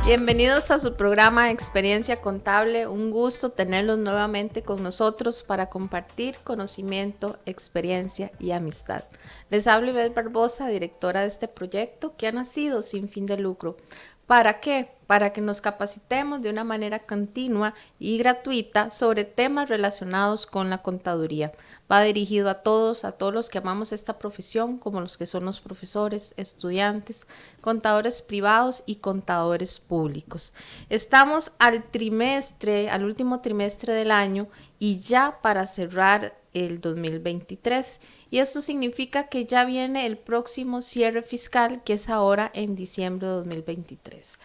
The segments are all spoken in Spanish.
Bienvenidos a su programa Experiencia Contable. Un gusto tenerlos nuevamente con nosotros para compartir conocimiento, experiencia y amistad. Les habla Ivette Barbosa, directora de este proyecto que ha nacido sin fin de lucro. ¿Para qué? Para que nos capacitemos de una manera continua y gratuita sobre temas relacionados con la contaduría. Va dirigido a todos los que amamos esta profesión, como los que son los profesores, estudiantes, contadores privados y contadores públicos. Estamos al último trimestre del año y ya para cerrar el 2023. Y esto significa que ya viene el próximo cierre fiscal, que es ahora en diciembre de 2023.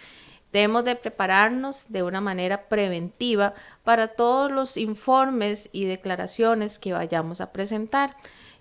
Debemos de prepararnos de una manera preventiva para todos los informes y declaraciones que vayamos a presentar.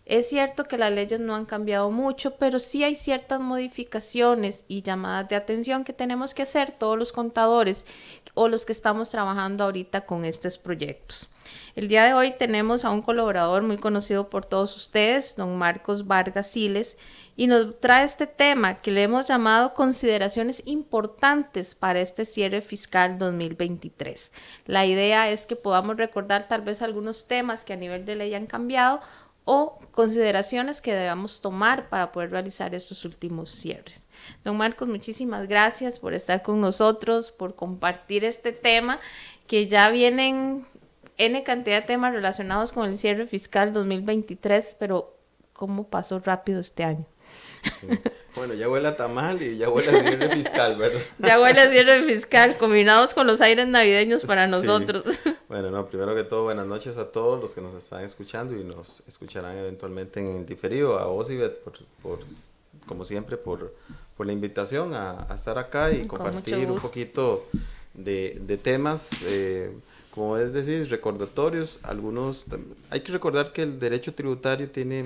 Es cierto que las leyes no han cambiado mucho, pero sí hay ciertas modificaciones y llamadas de atención que tenemos que hacer todos los contadores o los que estamos trabajando ahorita con estos proyectos. El día de hoy tenemos a un colaborador muy conocido por todos ustedes, don Marcos Vargas Siles, y nos trae este tema que le hemos llamado consideraciones importantes para este cierre fiscal 2023. La idea es que podamos recordar tal vez algunos temas que a nivel de ley han cambiado o consideraciones que debamos tomar para poder realizar estos últimos cierres. Don Marcos, muchísimas gracias por estar con nosotros, por compartir este tema, que ya vienen N cantidad de temas relacionados con el cierre fiscal 2023, pero ¿cómo pasó rápido este año? Sí. Bueno, ya huele a tamal y ya huele a cierre fiscal, ¿verdad? Ya huele a cierre fiscal, combinados con los aires navideños para nosotros. Bueno, no, primero que todo, buenas noches a todos los que nos están escuchando y nos escucharán eventualmente en diferido. A vos, Ivette, como siempre, por la invitación a estar acá y compartir un poquito de temas, como es decir, recordatorios. Hay que recordar que el derecho tributario tiene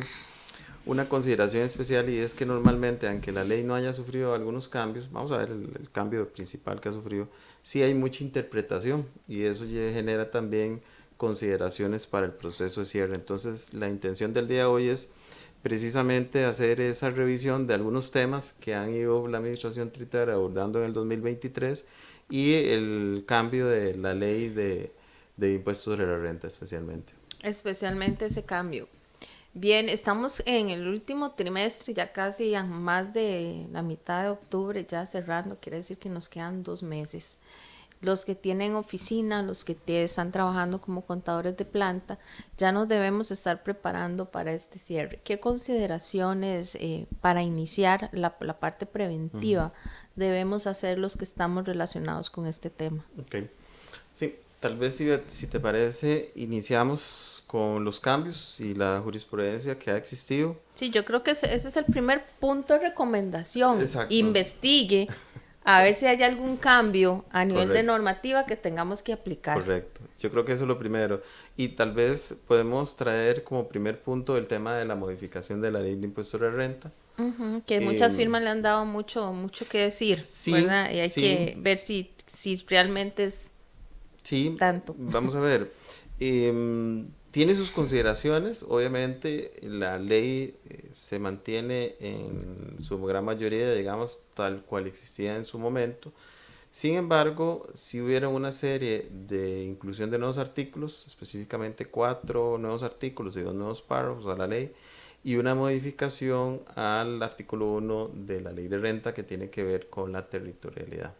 una consideración especial, y es que normalmente, aunque la ley no haya sufrido algunos cambios, vamos a ver el cambio principal que ha sufrido, sí hay mucha interpretación, y eso genera también consideraciones para el proceso de cierre. Entonces, la intención del día de hoy es precisamente hacer esa revisión de algunos temas que han ido la administración tributaria abordando en el 2023 y el cambio de la ley de impuestos sobre la renta especialmente. Especialmente ese cambio. Bien, estamos en el último trimestre, ya casi a más de la mitad de octubre, ya cerrando, quiere decir que nos quedan 2 meses. Los que tienen oficina, los que están trabajando como contadores de planta, ya nos debemos estar preparando para este cierre. ¿Qué consideraciones para iniciar la parte preventiva debemos hacer los que estamos relacionados con este tema? Okay. Sí, tal vez si te parece, iniciamos con los cambios y la jurisprudencia que ha existido. Sí, yo creo que ese es el primer punto de recomendación. Exacto. Investigue a ver si hay algún cambio a nivel Correcto. de normativa que tengamos que aplicar. Correcto. Yo creo que eso es lo primero. Y tal vez podemos traer como primer punto el tema de la modificación de la ley de impuestos de renta. Que muchas firmas le han dado mucho que decir, sí, ¿verdad? Y hay que ver si realmente es tanto. Vamos a ver. Tiene sus consideraciones. Obviamente la ley se mantiene en su gran mayoría, digamos, tal cual existía en su momento. Sin embargo, si hubiera una serie de inclusión de nuevos artículos, específicamente 4 nuevos artículos y 2 nuevos párrafos a la ley, y una modificación al artículo 1 de la ley de renta que tiene que ver con la territorialidad.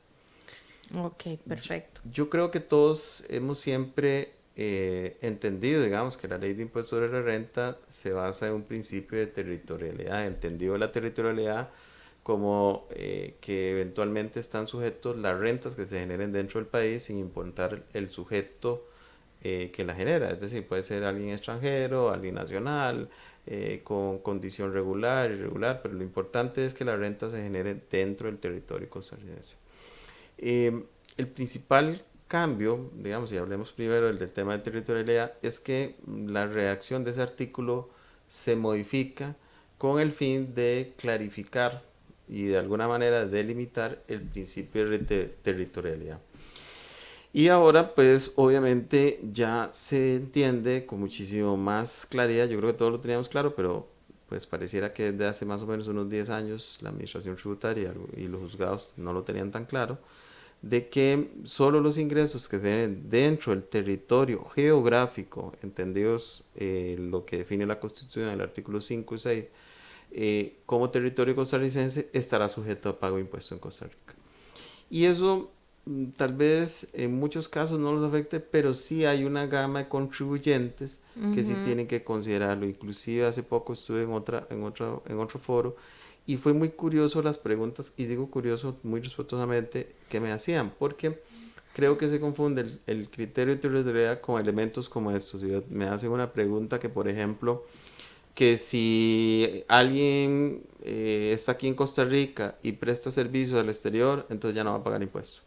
Ok, perfecto. Yo creo que todos hemos siempre entendido, digamos, que la ley de impuestos sobre la renta se basa en un principio de territorialidad, entendido la territorialidad como que eventualmente están sujetos las rentas que se generen dentro del país sin importar el sujeto que la genera, es decir, puede ser alguien extranjero, alguien nacional, con condición regular, irregular, pero lo importante es que la renta se genere dentro del territorio costarricense. El principal cambio, digamos, si hablemos primero del tema de territorialidad, es que la redacción de ese artículo se modifica con el fin de clarificar y de alguna manera delimitar el principio de territorialidad. Y ahora, pues, obviamente ya se entiende con muchísimo más claridad. Yo creo que todos lo teníamos claro, pero pues pareciera que desde hace más o menos unos 10 años la administración tributaria y los juzgados no lo tenían tan claro. de que solo los ingresos que se den dentro del territorio geográfico, entendidos lo que define la Constitución, el artículo 5 y 6, como territorio costarricense, estará sujeto a pago de impuesto en Costa Rica. Y eso tal vez en muchos casos no los afecte, pero sí hay una gama de contribuyentes que sí tienen que considerarlo. Inclusive hace poco estuve en otro foro y fue muy curioso las preguntas, y digo curioso muy respetuosamente, que me hacían, porque creo que se confunde el criterio de territorialidad con elementos como estos. Si me hacen una pregunta que, por ejemplo, que si alguien está aquí en Costa Rica y presta servicios al exterior, entonces ya no va a pagar impuestos.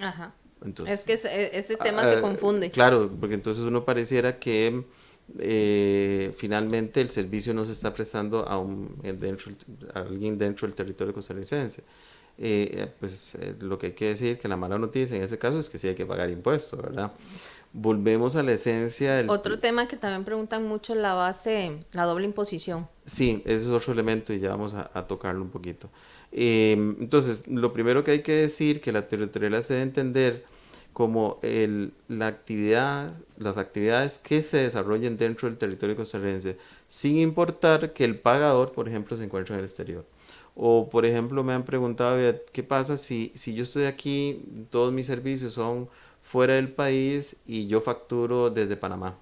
Ajá. Entonces, Es que ese tema se confunde. claro, porque entonces uno pareciera que finalmente el servicio no se está prestando a alguien dentro del territorio costarricense. Lo que hay que decir, que la mala noticia en ese caso es que sí hay que pagar impuestos, ¿verdad? Volvemos a la esencia del... Otro tema que también preguntan mucho es la base, la doble imposición. Sí, ese es otro elemento y ya vamos a tocarlo un poquito. Entonces, lo primero que hay que decir, que la territorialidad se debe entender como las actividades que se desarrollen dentro del territorio costarricense, sin importar que el pagador, por ejemplo, se encuentre en el exterior. O, por ejemplo, me han preguntado, ¿qué pasa si yo estoy aquí, todos mis servicios son fuera del país y yo facturo desde Panamá?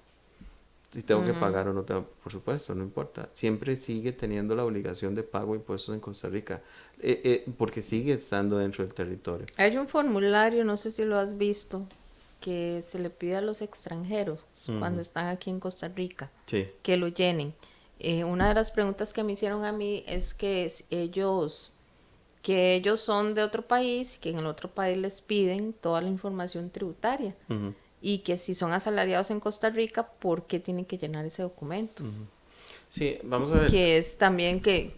Si tengo que pagar o no tengo, por supuesto, no importa. Siempre sigue teniendo la obligación de pago de impuestos en Costa Rica, porque sigue estando dentro del territorio. Hay un formulario, no sé si lo has visto, que se le pide a los extranjeros cuando están aquí en Costa Rica Sí. que lo llenen. Una de las preguntas que me hicieron a mí es que ellos son de otro país y que en el otro país les piden toda la información tributaria. Y que si son asalariados en Costa Rica, ¿por qué tienen que llenar ese documento? Sí, vamos a ver. Que es también que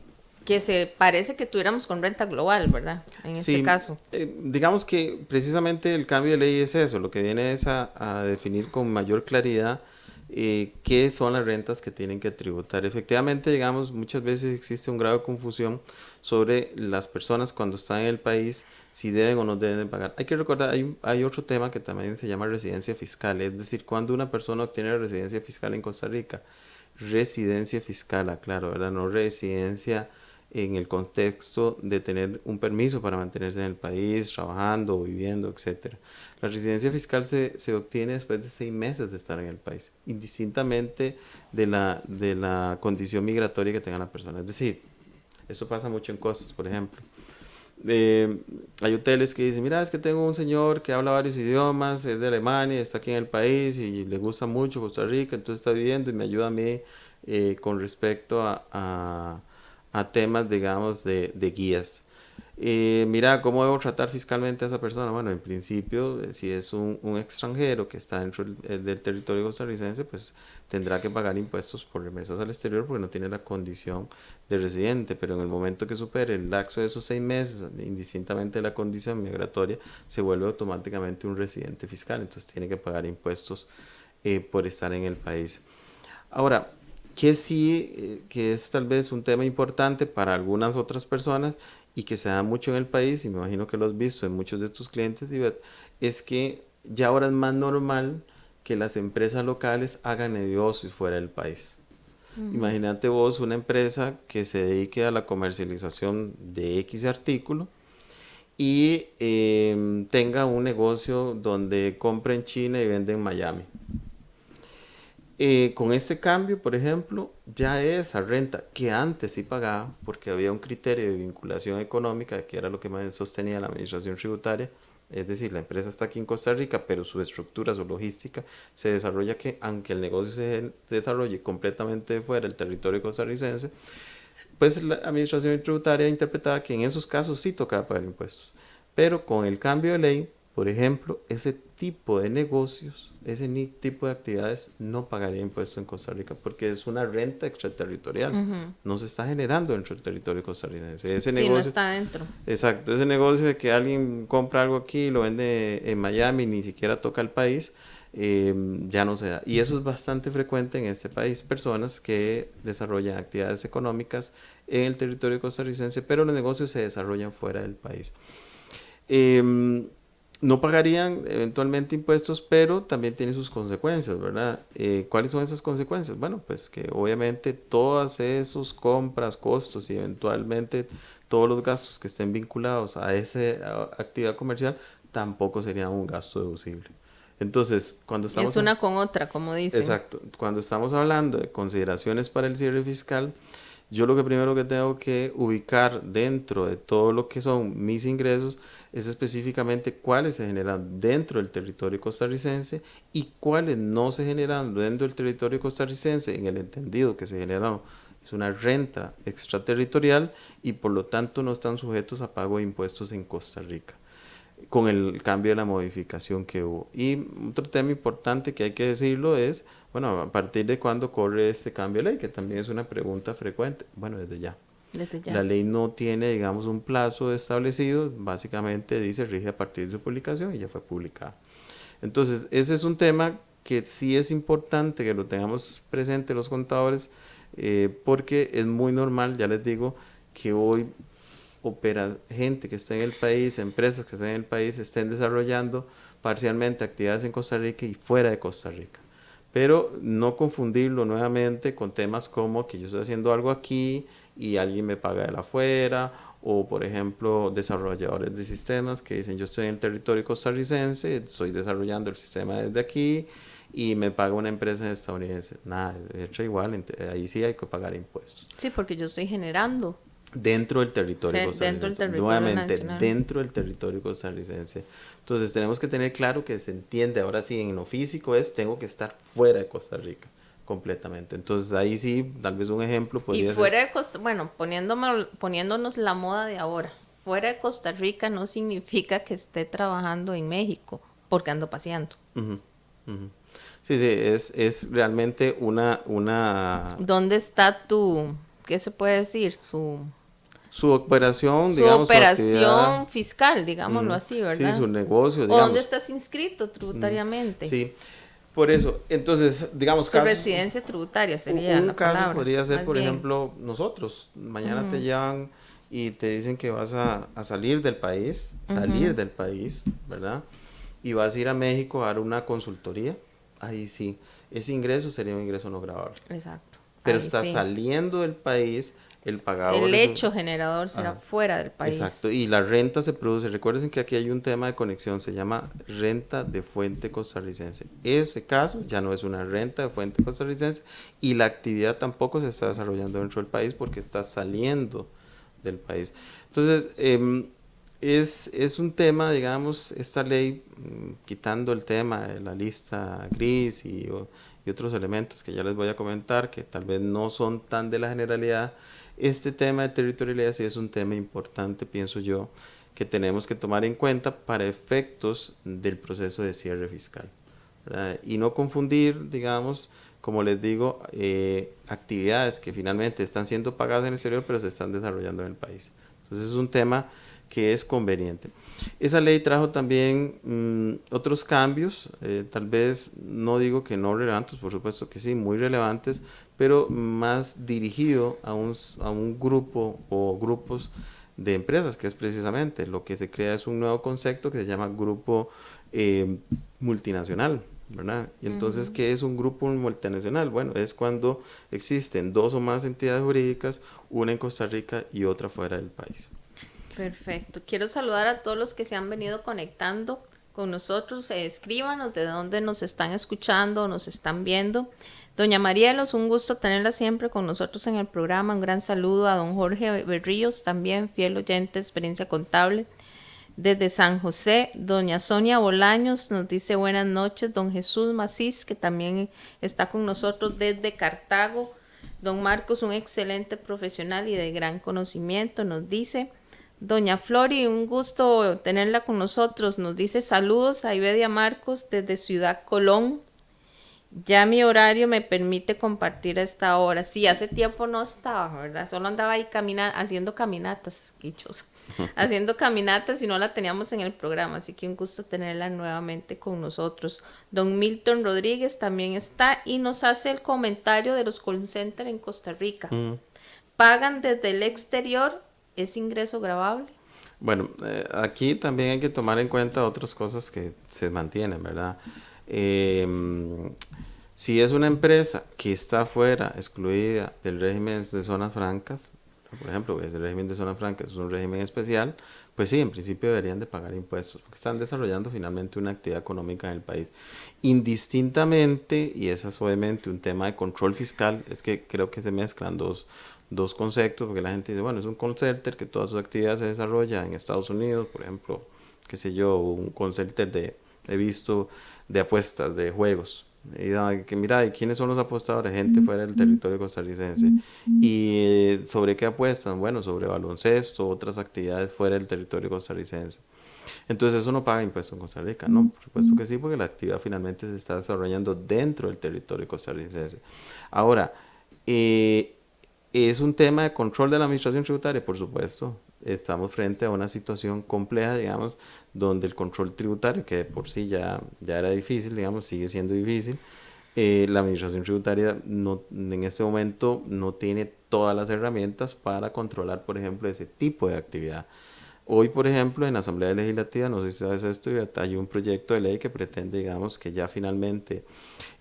se parece que tuviéramos con renta global, ¿verdad? En este caso. Digamos que precisamente el cambio de ley es eso, lo que viene es a definir con mayor claridad qué son las rentas que tienen que tributar. Efectivamente, digamos, muchas veces existe un grado de confusión sobre las personas cuando están en el país, si deben o no deben de pagar. Hay que recordar, hay otro tema que también se llama residencia fiscal, es decir, cuando una persona obtiene residencia fiscal en Costa Rica, residencia fiscal, aclaro, ¿verdad? No residencia en el contexto de tener un permiso para mantenerse en el país, trabajando, viviendo, etc. La residencia fiscal se obtiene después de 6 meses de estar en el país, indistintamente de la condición migratoria que tenga la persona. Es decir, esto pasa mucho en costas, por ejemplo. Hay hoteles que dicen, mira, es que tengo un señor que habla varios idiomas, es de Alemania, está aquí en el país y le gusta mucho Costa Rica, entonces está viviendo y me ayuda a mí con respecto a temas, digamos, de guías. Mira, ¿cómo debo tratar fiscalmente a esa persona? Bueno, en principio, si es un extranjero que está dentro del territorio costarricense, pues tendrá que pagar impuestos por remesas al exterior porque no tiene la condición de residente, pero en el momento que supere el lapso de esos 6 meses, indistintamente de la condición migratoria, se vuelve automáticamente un residente fiscal, entonces tiene que pagar impuestos por estar en el país. Ahora, que sí, que es tal vez un tema importante para algunas otras personas y que se da mucho en el país, y me imagino que lo has visto en muchos de tus clientes, Ivette, es que ya ahora es más normal que las empresas locales hagan negocios fuera del país. Imagínate vos una empresa que se dedique a la comercialización de X artículo y tenga un negocio donde compra en China y vende en Miami. Con este cambio, por ejemplo, ya esa renta que antes sí pagaba, porque había un criterio de vinculación económica, que era lo que más sostenía la administración tributaria, es decir, la empresa está aquí en Costa Rica, pero su estructura, su logística, se desarrolla que, aunque el negocio se desarrolle completamente fuera del territorio costarricense, pues la administración tributaria interpretaba que en esos casos sí tocaba pagar impuestos. Pero con el cambio de ley, por ejemplo, ese tipo de negocios, ese tipo de actividades no pagaría impuestos en Costa Rica porque es una renta extraterritorial. No se está generando dentro del territorio costarricense. Ese negocio, no está dentro. Exacto, ese negocio de que alguien compra algo aquí y lo vende en Miami, ni siquiera toca el país, ya no se da. Y eso es bastante frecuente en este país, personas que desarrollan actividades económicas en el territorio costarricense, pero los negocios se desarrollan fuera del país. no pagarían eventualmente impuestos, pero también tiene sus consecuencias, ¿verdad? ¿Cuáles son esas consecuencias? Bueno, pues que obviamente todas esos compras, costos y eventualmente todos los gastos que estén vinculados a esa actividad comercial tampoco serían un gasto deducible. Entonces, cuando Es estamos... una con otra, como dicen. Exacto, cuando estamos hablando de consideraciones para el cierre fiscal, yo lo que primero que tengo que ubicar dentro de todo lo que son mis ingresos es específicamente cuáles se generan dentro del territorio costarricense y cuáles no se generan dentro del territorio costarricense, en el entendido que se generan es una renta extraterritorial y por lo tanto no están sujetos a pago de impuestos en Costa Rica con el cambio de la modificación que hubo. Y otro tema importante que hay que decirlo es, bueno, a partir de cuándo corre este cambio de ley, que también es una pregunta frecuente. Bueno, desde ya. Desde ya. La ley no tiene, digamos, un plazo establecido, básicamente dice rige a partir de su publicación y ya fue publicada. Entonces, ese es un tema que sí es importante que lo tengamos presente los contadores, porque es muy normal, ya les digo, que hoy gente que está en el país, empresas que están en el país, estén desarrollando parcialmente actividades en Costa Rica y fuera de Costa Rica. Pero no confundirlo nuevamente con temas como que yo estoy haciendo algo aquí y alguien me paga de la afuera, o por ejemplo desarrolladores de sistemas que dicen yo estoy en el territorio costarricense, estoy desarrollando el sistema desde aquí y me paga una empresa estadounidense. Nada, es igual, ahí sí hay que pagar impuestos. Sí, porque yo estoy generando. Dentro del territorio costarricense. Dentro del territorio Nuevamente, nacional. dentro del territorio costarricense. Entonces tenemos que tener claro que se entiende, ahora sí, en lo físico tengo que estar fuera de Costa Rica completamente. Entonces ahí sí, tal vez un ejemplo podría Y fuera ser... de Costa, bueno, poniéndonos la moda de ahora, fuera de Costa Rica no significa que esté trabajando en México, porque ando paseando. Uh-huh, uh-huh. Sí, sí, es realmente una... ¿Dónde está qué se puede decir? Su operación, Su digamos, su operación actividad... fiscal, digámoslo así, Sí, ¿verdad? su negocio, ¿O digamos. dónde estás inscrito tributariamente? Sí, por eso, entonces, digamos, Su residencia tributaria sería un la caso palabra. podría ser, más por bien. ejemplo, nosotros. Mañana te llaman y te dicen que vas a salir del país, ¿verdad? Y vas a ir a México a dar una consultoría. Ahí sí, ese ingreso sería un ingreso no grabable. Exacto. Pero Ahí está sí. saliendo del país, el pagador... El hecho generador será fuera del país. Exacto, y la renta se produce, recuerden que aquí hay un tema de conexión, se llama renta de fuente costarricense. Ese caso ya no es una renta de fuente costarricense y la actividad tampoco se está desarrollando dentro del país porque está saliendo del país. Entonces, es un tema, digamos, esta ley, quitando el tema de la lista gris y otros elementos que ya les voy a comentar, que tal vez no son tan de la generalidad, este tema de territorialidad sí es un tema importante, pienso yo, que tenemos que tomar en cuenta para efectos del proceso de cierre fiscal, ¿verdad? Y no confundir, digamos, como les digo, actividades que finalmente están siendo pagadas en el exterior, pero se están desarrollando en el país. Entonces es un tema que es conveniente. Esa ley trajo también otros cambios, tal vez no digo que no relevantes, por supuesto que sí, muy relevantes, pero más dirigido a un grupo o grupos de empresas, que es precisamente lo que se crea es un nuevo concepto que se llama grupo multinacional, ¿verdad? Y entonces, ¿qué es un grupo multinacional? Bueno, es cuando existen dos o más entidades jurídicas, una en Costa Rica y otra fuera del país. Perfecto. Quiero saludar a todos los que se han venido conectando con nosotros. Escríbanos de dónde nos están escuchando o nos están viendo. Doña Marielos, un gusto tenerla siempre con nosotros en el programa. Un gran saludo a don Jorge Berríos, también fiel oyente de Experiencia Contable. Desde San José, doña Sonia Bolaños nos dice buenas noches. Don Jesús Macís, que también está con nosotros desde Cartago. Don Marcos, un excelente profesional y de gran conocimiento, nos dice. Doña Flori, un gusto tenerla con nosotros. Nos dice saludos a Ibedia Marcos desde Ciudad Colón. Ya mi horario me permite compartir a esta hora. Sí, hace tiempo no estaba, ¿verdad? Solo andaba ahí haciendo caminatas, quichosa. Haciendo caminatas y no la teníamos en el programa, así que un gusto tenerla nuevamente con nosotros. Don Milton Rodríguez también está y nos hace el comentario de los call centers en Costa Rica. ¿Pagan desde el exterior? ¿Es ingreso grabable? Bueno, aquí también hay que tomar en cuenta otras cosas que se mantienen, ¿verdad? Eh, si es una empresa que está fuera, excluida del régimen de zonas francas, por ejemplo, es el régimen de zonas francas, es un régimen especial, pues sí, en principio deberían de pagar impuestos, porque están desarrollando finalmente una actividad económica en el país. Indistintamente, y eso es obviamente un tema de control fiscal, es que creo que se mezclan dos conceptos, porque la gente dice, bueno, es un call center que toda su actividad se desarrolla en Estados Unidos, por ejemplo, qué sé yo, un call center he visto, de apuestas, de juegos. Y que mira, ¿y quiénes son los apostadores? Gente fuera del territorio costarricense. ¿Y sobre qué apuestan? Bueno, sobre baloncesto, otras actividades fuera del territorio costarricense. Entonces eso no paga impuestos en Costa Rica, ¿no? Por supuesto que sí, porque la actividad finalmente se está desarrollando dentro del territorio costarricense. Ahora, eh, ¿es un tema de control de la administración tributaria? Por supuesto. Estamos frente a una situación compleja, digamos, donde el control tributario, que de por sí ya era difícil, digamos, sigue siendo difícil, la administración tributaria no, en este momento no tiene todas las herramientas para controlar, por ejemplo, ese tipo de actividad. Hoy, por ejemplo, en la Asamblea Legislativa, no sé si sabes esto, hay un proyecto de ley que pretende, digamos, que ya finalmente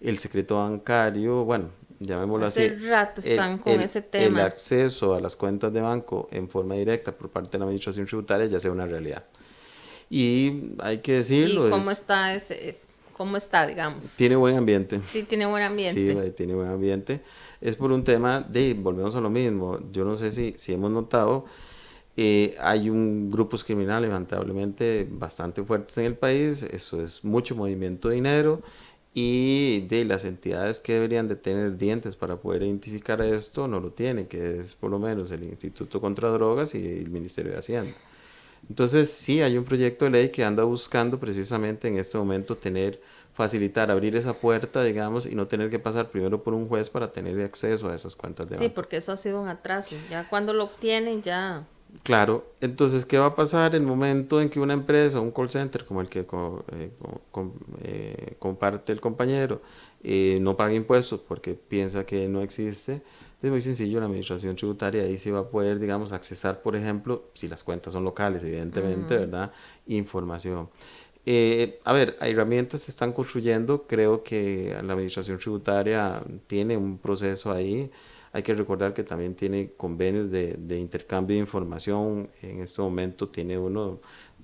el secreto bancario, bueno, llamémoslo Hace así, rato están con ese el tema. acceso a las cuentas de banco en forma directa por parte de la Administración Tributaria ya sea una realidad. Y hay que ¿Y decirlo, cómo está cómo está, tiene digamos? buen ambiente. Sí, tiene buen Sí, ambiente. tiene buen ambiente. Es por un tema de, volvemos a lo mismo, yo no sé si hemos notado, hay un grupos criminales lamentablemente bastante fuertes en el país, eso es mucho movimiento de dinero y de las entidades que deberían de tener dientes para poder identificar esto no lo tienen, que es por lo menos el Instituto contra Drogas y el Ministerio de Hacienda. Entonces, sí, hay un proyecto de ley que anda buscando precisamente en este momento facilitar, abrir esa puerta, digamos, y no tener que pasar primero por un juez para tener acceso a esas cuentas de Sí, banco. porque eso ha sido un atraso. Ya cuando lo obtienen, ya. Claro, entonces, ¿qué va a pasar en el momento en que una empresa, un call center como el que comparte el compañero, no paga impuestos porque piensa que no existe? Es muy sencillo, la administración tributaria ahí sí va a poder, digamos, accesar, por ejemplo, si las cuentas son locales, evidentemente, Ujú. ¿verdad? Información. A ver, herramientas se están construyendo, creo que la administración tributaria tiene un proceso ahí. Hay que recordar que también tiene convenios de intercambio de información. En este momento tiene uno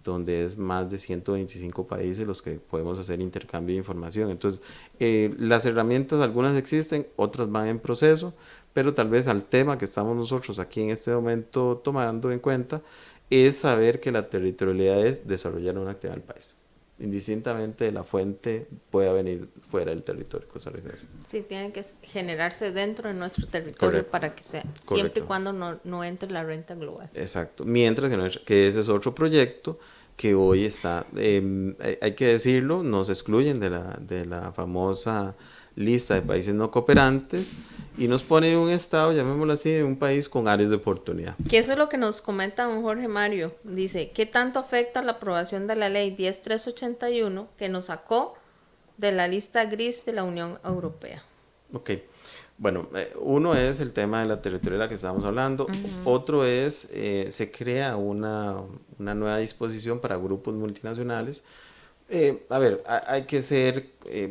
donde es más de 125 países los que podemos hacer intercambio de información. Entonces, las herramientas, algunas existen, otras van en proceso, pero tal vez al tema que estamos nosotros aquí en este momento tomando en cuenta es saber que la territorialidad es desarrollar una actividad en el país. Indistintamente de la fuente pueda venir fuera del territorio costarricense. Sí, tiene que generarse dentro de nuestro territorio Correcto, para que sea, siempre y correcto. cuando no entre la renta global. Exacto. Mientras que, que ese es otro proyecto que hoy está, hay que decirlo, nos excluyen de la famosa lista de países no cooperantes y nos pone en un estado, llamémoslo así, de un país con áreas de oportunidad. Que eso es lo que nos comenta don Jorge Mario. Dice, ¿qué tanto afecta la aprobación de la ley 10381 que nos sacó de la lista gris de la Unión Europea? Ok. Bueno, uno es el tema de la territorialidad que estábamos hablando, otro es, se crea una nueva disposición para grupos multinacionales. A ver, hay que ser,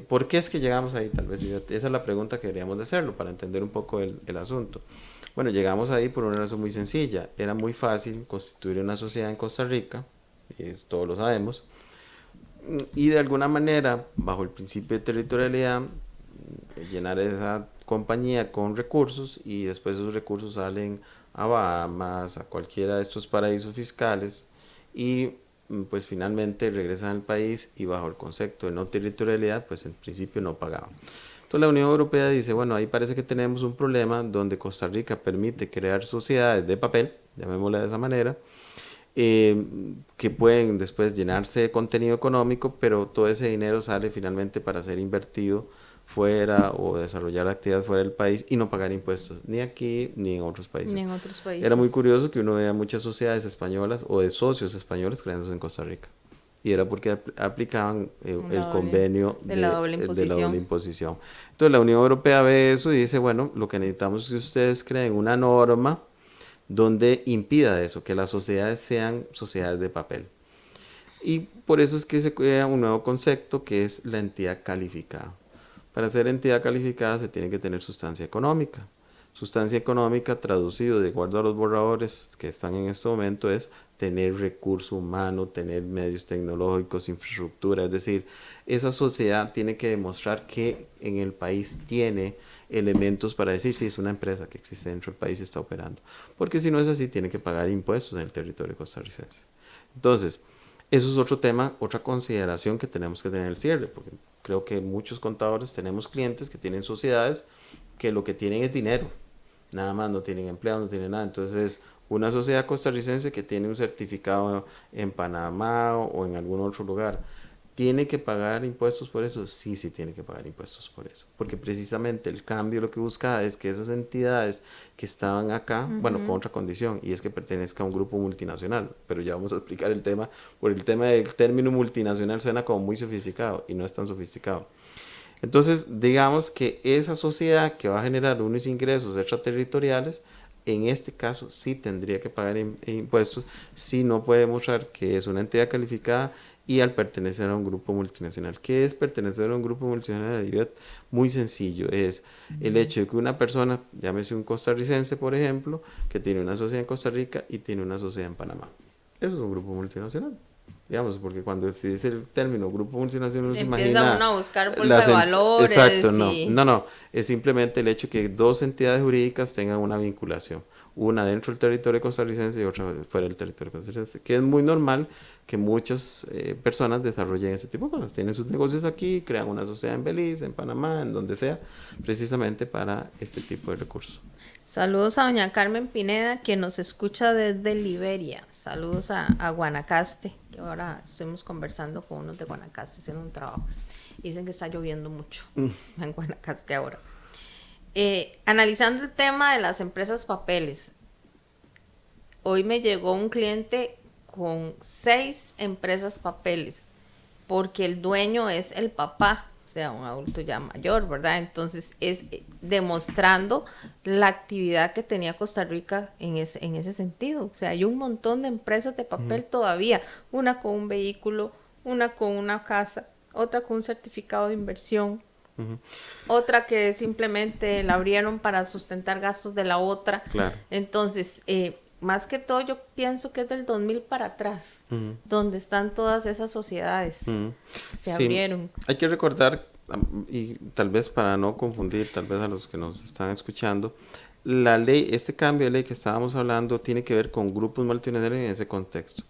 ¿por qué es que llegamos ahí? Tal vez esa es la pregunta que deberíamos de hacerlo para entender un poco el asunto. Bueno, llegamos ahí por una razón muy sencilla. Era muy fácil constituir una sociedad en Costa Rica, y todos lo sabemos, y de alguna manera, bajo el principio de territorialidad, llenar esa compañía con recursos y después esos recursos salen a Bahamas, a cualquiera de estos paraísos fiscales y pues finalmente regresan al país y bajo el concepto de no territorialidad, pues en principio no pagaban. Entonces la Unión Europea dice, bueno, ahí parece que tenemos un problema donde Costa Rica permite crear sociedades de papel, llamémosla de esa manera, que pueden después llenarse de contenido económico, pero todo ese dinero sale finalmente para ser invertido fuera o desarrollar actividades fuera del país y no pagar impuestos, ni aquí ni en otros Ni países. en otros Era muy países. curioso que uno vea muchas sociedades españolas o de socios españoles creándose en Costa Rica. Y era porque aplicaban el convenio De la doble de la doble imposición. imposición. Entonces la Unión Europea ve eso y dice, bueno, lo que necesitamos es que ustedes creen una norma donde impida eso, que las sociedades sean sociedades de papel. Y por eso es que se crea un nuevo concepto que es la entidad calificada. Para ser entidad calificada se tiene que tener sustancia económica. Sustancia económica, traducido de acuerdo a los borradores que están en este momento, es tener recurso humano, tener medios tecnológicos, infraestructura. Es decir, esa sociedad tiene que demostrar que en el país tiene elementos para decir si es una empresa que existe dentro del país y está operando. Porque si no es así, tiene que pagar impuestos en el territorio costarricense. Entonces, eso es otro tema, otra consideración que tenemos que tener en el cierre, porque creo que muchos contadores tenemos clientes que tienen sociedades que lo que tienen es dinero, nada más, no tienen empleados, no tienen nada. Entonces, una sociedad costarricense que tiene un certificado en Panamá o en algún otro lugar, ¿tiene que pagar impuestos por eso? Sí, sí tiene que pagar impuestos por eso. Porque precisamente el cambio lo que busca es que esas entidades que estaban acá, bueno, con otra condición, y es que pertenezca a un grupo multinacional. Pero ya vamos a explicar el tema, por el tema del término multinacional suena como muy sofisticado y no es tan sofisticado. Entonces, digamos que esa sociedad que va a generar unos ingresos extraterritoriales, en este caso sí tendría que pagar impuestos si no puede demostrar que es una entidad calificada y al pertenecer a un grupo multinacional. ¿Qué es pertenecer a un grupo multinacional? Muy sencillo, es el hecho de que una persona, llámese un costarricense por ejemplo, que tiene una sociedad en Costa Rica y tiene una sociedad en Panamá. Eso es un grupo multinacional. Digamos, porque cuando se dice el término grupo multinacional, se Empieza imagina uno a buscar bolsa de valores. Exacto, Y... no, es simplemente el hecho que dos entidades jurídicas tengan una vinculación, una dentro del territorio costarricense y otra fuera del territorio costarricense, que es muy normal que muchas personas desarrollen ese tipo de cosas, tienen sus negocios aquí, crean una sociedad en Belice, en Panamá, en donde sea, precisamente para este tipo de recursos. Saludos a doña Carmen Pineda, que nos escucha desde Liberia. Saludos a Guanacaste, que ahora estuvimos conversando con unos de Guanacaste haciendo un trabajo. Dicen que está lloviendo mucho en Guanacaste ahora. Analizando el tema de las empresas papeles, hoy me llegó un cliente con 6 empresas papeles, porque el dueño es el papá, o sea, un adulto ya mayor, ¿verdad? Entonces es demostrando la actividad que tenía Costa Rica en ese sentido. O sea, hay un montón de empresas de papel todavía, una con un vehículo, una con una casa, otra con un certificado de inversión, otra que simplemente la abrieron para sustentar gastos de la otra. Claro. Entonces, más que todo yo pienso que es del 2000 para atrás, donde están todas esas sociedades, se abrieron. Hay que recordar, y tal vez para no confundir, tal vez a los que nos están escuchando, la ley, este cambio de ley que estábamos hablando tiene que ver con grupos multinacionales en ese contexto.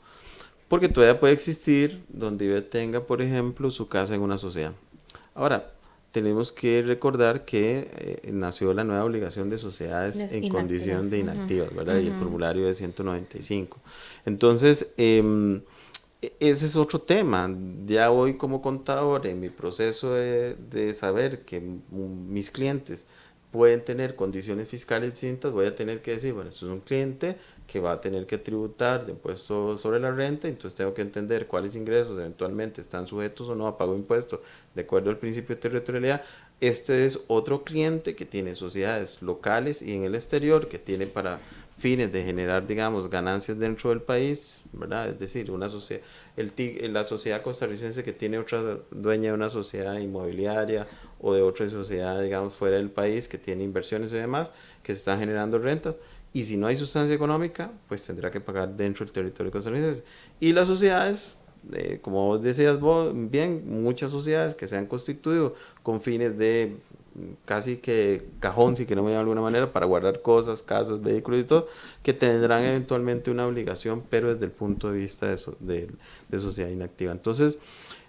Porque todavía puede existir donde tenga, por ejemplo, su casa en una sociedad. Ahora, tenemos que recordar que nació la nueva obligación de sociedades en condición de inactivas, ¿verdad? Y el formulario de 195. Entonces, ese es otro tema. Ya hoy como contador, en mi proceso de saber que mis clientes pueden tener condiciones fiscales distintas, voy a tener que decir, bueno, esto es un cliente que va a tener que tributar de impuestos sobre la renta, entonces tengo que entender cuáles ingresos eventualmente están sujetos o no a pago de impuestos de acuerdo al principio de territorialidad. Este es otro cliente que tiene sociedades locales y en el exterior, que tiene para fines de generar, digamos, ganancias dentro del país, ¿verdad? Es decir, una sociedad, la sociedad costarricense que tiene otra dueña de una sociedad inmobiliaria o de otra sociedad, digamos, fuera del país, que tiene inversiones y demás, que se están generando rentas, y si no hay sustancia económica, pues tendrá que pagar dentro del territorio costarricense. Y las sociedades, como vos decías vos, bien, muchas sociedades que se han constituido con fines de casi que cajón, si queremos de alguna manera, para guardar cosas, casas, vehículos y todo, que tendrán eventualmente una obligación, pero desde el punto de vista de sociedad inactiva. Entonces,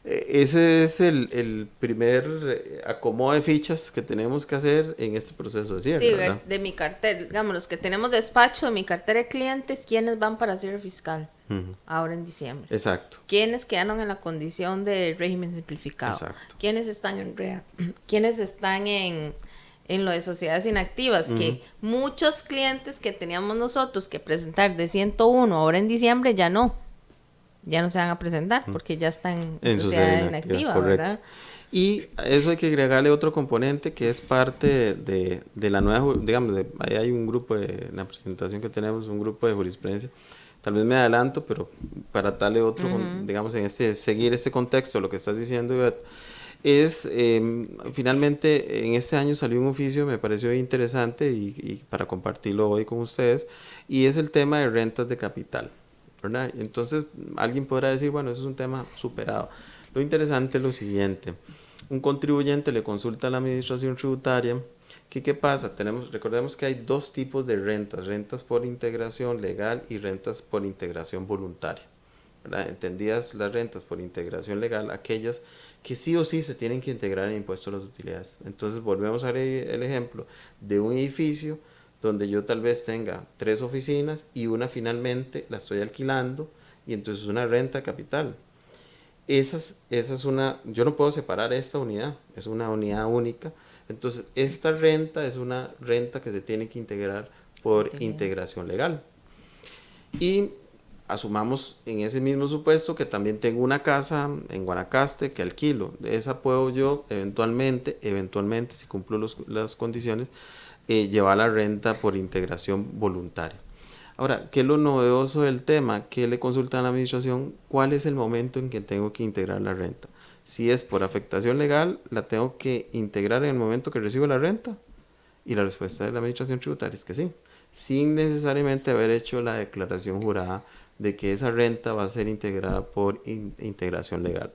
ese es el primer acomodo de fichas que tenemos que hacer en este proceso de cierre. Sí, ¿verdad? de mi cartera, digamos, los que tenemos despacho, de mi cartera de clientes, ¿quiénes van para cierre fiscal? Ahora en diciembre. Exacto. ¿Quiénes quedaron en la condición de régimen simplificado? Exacto. ¿Quiénes están en REA? ¿Quiénes están en lo de sociedades inactivas? Que muchos clientes que teníamos nosotros que presentar de 101 ahora en diciembre ya no se van a presentar porque ya están en sociedad inactiva, correcto. ¿verdad? Y a eso hay que agregarle otro componente que es parte de la nueva, digamos, ahí hay un grupo en la presentación que tenemos, un grupo de jurisprudencia. Tal vez me adelanto, pero para darle otro, digamos, seguir este contexto, lo que estás diciendo, Ivette, es, finalmente, en este año salió un oficio, me pareció interesante y para compartirlo hoy con ustedes, y es el tema de rentas de capital, ¿verdad? Entonces, alguien podrá decir, bueno, eso es un tema superado. Lo interesante es lo siguiente, un contribuyente le consulta a la administración tributaria que qué pasa, recordemos que hay dos tipos de rentas, rentas por integración legal y rentas por integración voluntaria, ¿verdad? Entendidas las rentas por integración legal, aquellas que sí o sí se tienen que integrar en impuestos a las utilidades. Entonces volvemos a ver el ejemplo de un edificio donde yo tal vez tenga 3 oficinas y una finalmente la estoy alquilando y entonces es una renta capital. Esa es una, yo no puedo separar esta unidad, es una unidad única. Entonces esta renta es una renta que se tiene que integrar por integración legal. Y asumamos en ese mismo supuesto que también tengo una casa en Guanacaste que alquilo. Esa puedo yo eventualmente, si cumplo las condiciones, llevar la renta por integración voluntaria. Ahora, ¿qué es lo novedoso del tema? Que le consultan a la administración cuál es el momento en que tengo que integrar la renta. Si es por afectación legal, la tengo que integrar en el momento que recibo la renta. Y la respuesta de la administración tributaria es que sí, sin necesariamente haber hecho la declaración jurada de que esa renta va a ser integrada por integración legal.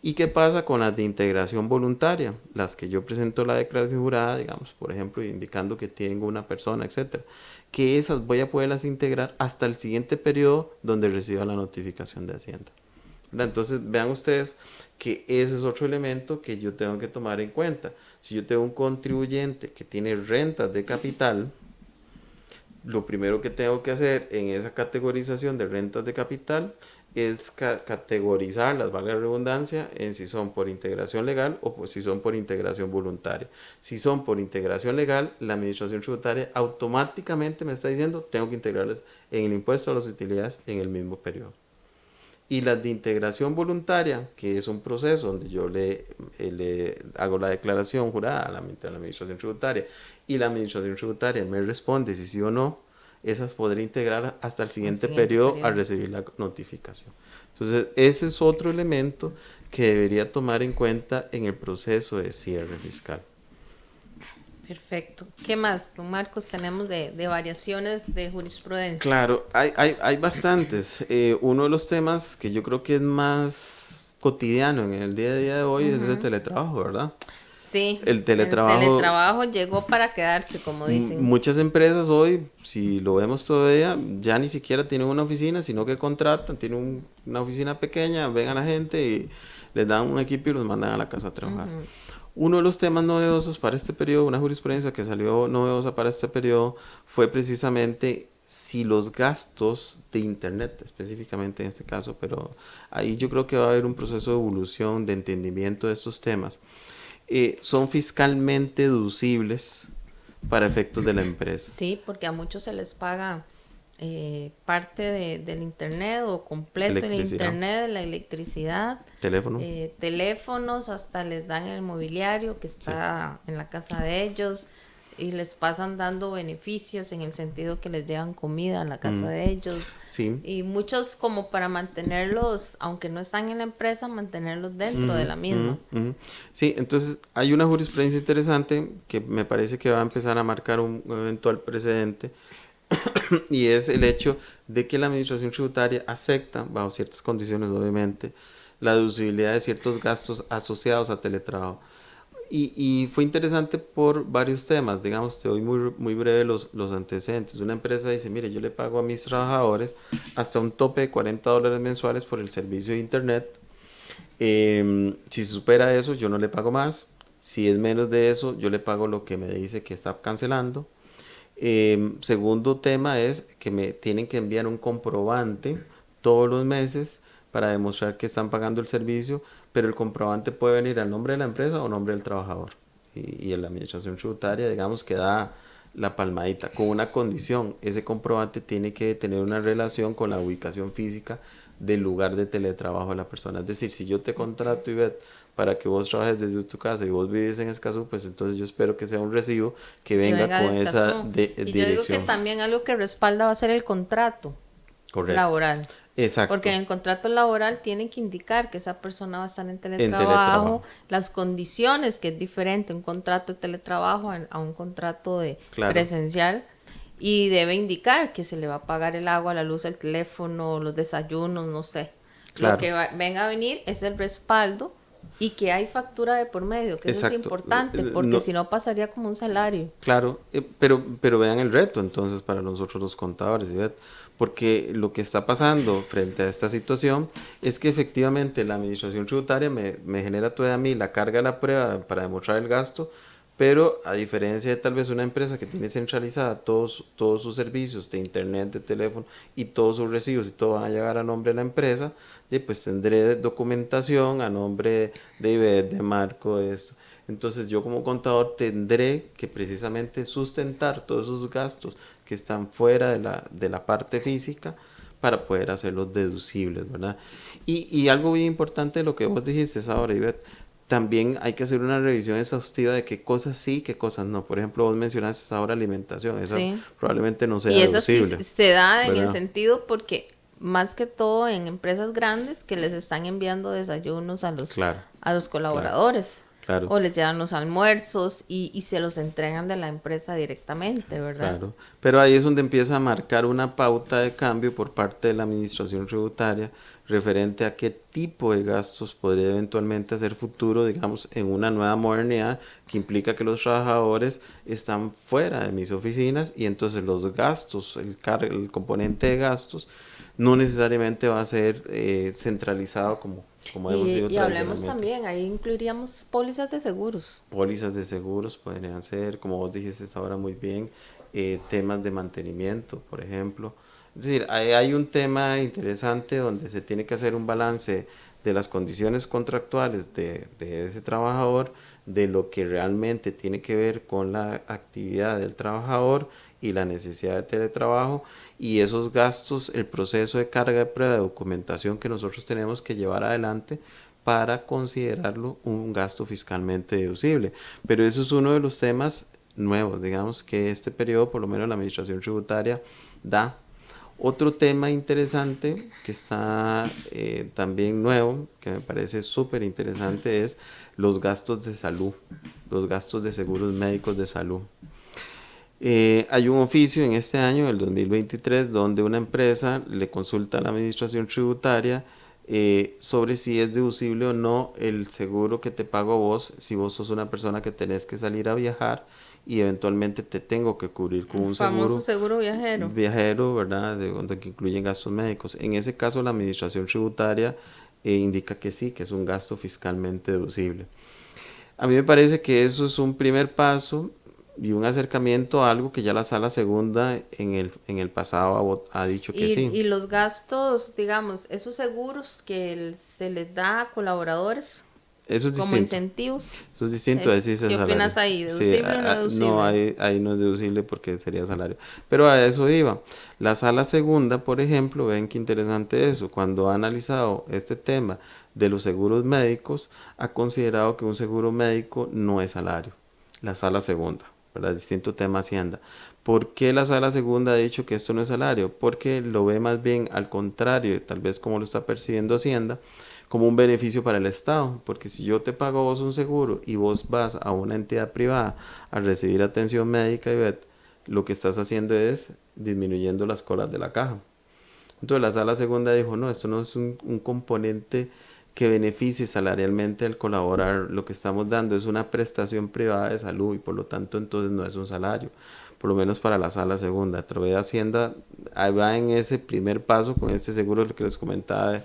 ¿Y qué pasa con las de integración voluntaria? Las que yo presento la declaración jurada, digamos, por ejemplo, indicando que tengo una persona, etcétera, que esas voy a poderlas integrar hasta el siguiente periodo donde reciba la notificación de Hacienda. ¿Verdad? Entonces, vean ustedes que ese es otro elemento que yo tengo que tomar en cuenta. Si yo tengo un contribuyente que tiene rentas de capital, lo primero que tengo que hacer en esa categorización de rentas de capital es categorizarlas, valga la redundancia, en si son por integración legal o si son por integración voluntaria. Si son por integración legal, la administración tributaria automáticamente me está diciendo tengo que integrarlas en el impuesto a las utilidades en el mismo periodo. Y las de integración voluntaria, que es un proceso donde yo le hago la declaración jurada a la administración tributaria y la administración tributaria me responde si sí o no, esas podré integrar hasta el siguiente periodo al recibir la notificación. Entonces, ese es otro elemento que debería tomar en cuenta en el proceso de cierre fiscal. Perfecto. ¿Qué más, don Marcos, tenemos de variaciones de jurisprudencia? Claro, hay bastantes. Uno de los temas que yo creo que es más cotidiano en el día a día de hoy es el teletrabajo, ¿verdad? Sí, El teletrabajo. El teletrabajo llegó para quedarse, como dicen. Muchas empresas hoy, si lo vemos todavía, ya ni siquiera tienen una oficina, sino que contratan, tienen una oficina pequeña, ven a la gente y les dan un equipo y los mandan a la casa a trabajar. Uno de los temas novedosos para este periodo, una jurisprudencia que salió novedosa para este periodo, fue precisamente si los gastos de Internet, específicamente en este caso, pero ahí yo creo que va a haber un proceso de evolución, de entendimiento de estos temas, son fiscalmente deducibles para efectos de la empresa. Sí, porque a muchos se les paga parte del internet o completo el internet, la electricidad, teléfono, teléfonos, hasta les dan el mobiliario que está en la casa de ellos y les pasan dando beneficios en el sentido que les llevan comida a la casa de ellos. Sí. Y muchos como para mantenerlos, aunque no están en la empresa, mantenerlos dentro de la misma. Sí, entonces hay una jurisprudencia interesante que me parece que va a empezar a marcar un eventual precedente y es el hecho de que la administración tributaria acepta, bajo ciertas condiciones obviamente, la deducibilidad de ciertos gastos asociados a teletrabajo. Y fue interesante por varios temas, digamos, te doy muy breve los antecedentes. Una empresa dice, mire, yo le pago a mis trabajadores hasta un tope de $40 mensuales por el servicio de internet. Si se supera eso, yo no le pago más. Si es menos de eso, yo le pago lo que me dice que está cancelando. Segundo tema es que me tienen que enviar un comprobante todos los meses para demostrar que están pagando el servicio, pero el comprobante puede venir al nombre de la empresa o nombre del trabajador. Y en la administración tributaria, digamos, que da la palmadita, con una condición: ese comprobante tiene que tener una relación con la ubicación física del lugar de teletrabajo de la persona. Es decir, si yo te contrato, Ivette, para que vos trabajes desde tu casa y vos vives en Escazú, pues entonces yo espero que sea un recibo que Que venga venga de con esa Escazú. Y yo digo que dirección. también algo que respalda va a ser el contrato Correcto. laboral. Porque Exacto. en el contrato laboral tienen que indicar que esa persona va a estar en En teletrabajo, teletrabajo. las condiciones, que es diferente un contrato de teletrabajo a un contrato de Claro. presencial, y debe indicar que se le va a pagar el agua, la luz, el teléfono, los desayunos, no sé. Lo Claro. que venga a venir es el respaldo y que hay factura de por medio, que eso es Exacto. importante, porque No, si no pasaría como un salario. claro, pero vean el reto entonces para nosotros los contadores, ¿sí? Porque lo que está pasando frente a esta situación es que efectivamente la administración tributaria me genera todavía a mí la carga de la prueba para demostrar el gasto, pero a diferencia de tal vez una empresa que tiene centralizada todos sus servicios de internet, de teléfono y todos sus recibos y todo van a llegar a nombre de la empresa, pues tendré documentación a nombre de IBET, de Marco, de esto. Entonces yo como contador tendré que precisamente sustentar todos esos gastos que están fuera de la parte física para poder hacerlos deducibles, ¿verdad? Y algo bien importante de lo que vos dijiste ahora, Ivette, también hay que hacer una revisión exhaustiva de qué cosas sí, qué cosas no. Por ejemplo, vos mencionaste ahora alimentación, esa Sí. probablemente no sea Y esa sí deducible, se da en el ¿verdad? sentido porque más que todo en empresas grandes que les están enviando desayunos Claro, a los claro, colaboradores claro. o les llevan los almuerzos y se los entregan de la empresa directamente, ¿verdad? Claro, pero ahí es donde empieza a marcar una pauta de cambio por parte de la administración tributaria referente a qué tipo de gastos podría eventualmente hacer futuro, digamos, en una nueva modernidad que implica que los trabajadores están fuera de mis oficinas y entonces los gastos, el componente de gastos, no necesariamente va a ser centralizado como hemos sido Y hablemos tradicionalmente. también, ahí incluiríamos pólizas de seguros. Pólizas de seguros podrían ser, como vos dijiste ahora muy bien, temas de mantenimiento, por ejemplo. Es decir, hay un tema interesante donde se tiene que hacer un balance de las condiciones contractuales de ese trabajador, de lo que realmente tiene que ver con la actividad del trabajador y la necesidad de teletrabajo y esos gastos, el proceso de carga de prueba de documentación que nosotros tenemos que llevar adelante para considerarlo un gasto fiscalmente deducible. Pero eso es uno de los temas nuevos, digamos, que este periodo, por lo menos la Administración Tributaria, da. Otro tema interesante que está también nuevo, que me parece súper interesante, es los gastos de salud, los gastos de seguros médicos de salud. Hay un oficio en este año, el 2023, donde una empresa le consulta a la administración tributaria sobre si es deducible o no el seguro que te pago vos, si vos sos una persona que tenés que salir a viajar y eventualmente te tengo que cubrir con El un famoso seguro seguro viajero. viajero, ¿verdad? Donde que incluyen gastos médicos. En ese caso, la administración tributaria indica que sí, que es un gasto fiscalmente deducible. A mí me parece que eso es un primer paso y un acercamiento a algo que ya la sala segunda en el pasado ha dicho que sí. Y los gastos, digamos, esos seguros que se les da a colaboradores Eso es como distinto. incentivos, Eso es distinto a decirse ¿qué salario. opinas ahí? Sí, ¿Deducible o no no, deducible? ahí no es deducible porque sería salario. Pero a eso iba. La sala segunda, por ejemplo, ven qué interesante eso. Cuando ha analizado este tema de los seguros médicos, ha considerado que un seguro médico no es salario. La sala segunda, ¿verdad? Distinto tema Hacienda. ¿Por qué la sala segunda ha dicho que esto no es salario? Porque lo ve más bien al contrario, tal vez como lo está percibiendo Hacienda, como un beneficio para el Estado, porque si yo te pago a vos un seguro y vos vas a una entidad privada a recibir atención médica, lo que estás haciendo es disminuyendo las colas de la caja. Entonces la sala segunda dijo, no, esto no es un componente que beneficie salarialmente al colaborar, lo que estamos dando es una prestación privada de salud y por lo tanto entonces no es un salario, por lo menos para la sala segunda. A través de Hacienda ahí va en ese primer paso con este seguro que les comentaba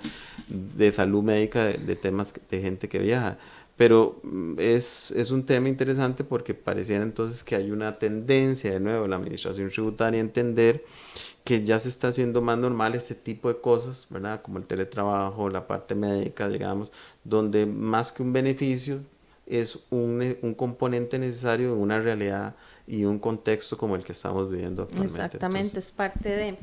de salud médica, de temas de gente que viaja. Pero es un tema interesante porque pareciera entonces que hay una tendencia de nuevo en la administración tributaria a entender que ya se está haciendo más normal este tipo de cosas, ¿verdad? Como el teletrabajo, la parte médica, digamos, donde más que un beneficio es un componente necesario en una realidad y un contexto como el que estamos viviendo actualmente. Exactamente, Entonces, es parte de...